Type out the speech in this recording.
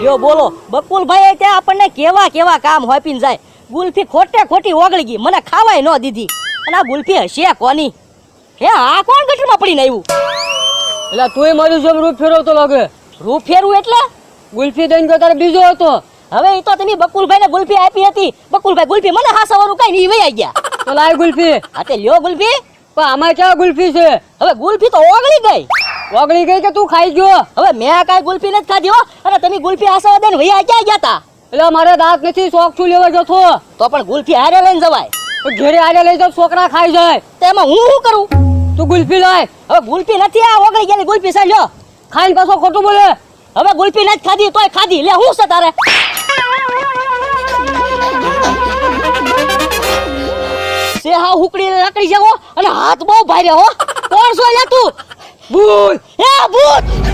લ્યો બોલો બકુલભાઈ ત્યાં આપણને કેવા કેવા કામ હોપીને જાય. ગુલ્ફી ખોટે ખોટી ઓગળી ગઈ, મને ખાવાય ન દીધી. અને આ ગુલ્ફી હશે કોની? હે આ કોણ ગટરમાં પડીને આવ્યું? એટલે તુંય મારી જેમ રૂપ ફેરવતો લાગે. રૂપ ફેરવું એટલે? ગુલ્ફી દઈને ગયો તારે બીજો હતો. હવે એ તો તમે બકુલભાઈને ગુલ્ફી આપી હતી. બકુલભાઈ ગુલ્ફી મને હાસવાનું કઈ નહીં વહી ગયા. તો લાય ગુલ્ફી. હા તે લ્યો ગુલ્ફી. પણ આમાં ક્યાં ગુલ્ફી છે? હવે ગુલ્ફી તો ઓગળી ગઈ. ઓગળી ગઈ કે તું ખાઈ ગયો? હવે મેં કાંઈ ગુલ્ફી નથી ખાધી હો. અને તમે ગુલ્ફી હાસવા દઈને વહી ક્યાં ગયા તા? એટલે મારે દાંત નથી, શોખ છું લેવા જતો. તો પણ ગુલ્ફી હારે લઈને જવાય. ઘેરે આડે લઈ જાવ, છોકરા ખાઈ જાય. તેમાં હું શું કરું? તું ગુલ્ફી લાય. હવે ગુલ્ફી નથી, આ ઓગળી ગયેલી ગુલ્ફી છે. લ્યો ખાઈને પાછો ખોટું બોલે. હવે ગુલ્ફી નથી ખાધી તોય ખાધી. લે હું છે તારે? સે હા હુકડી લાકડી જાવો અને હાથ બહુ ભારે હો. કોણ છો લે તું? ભૂત. એ ભૂત.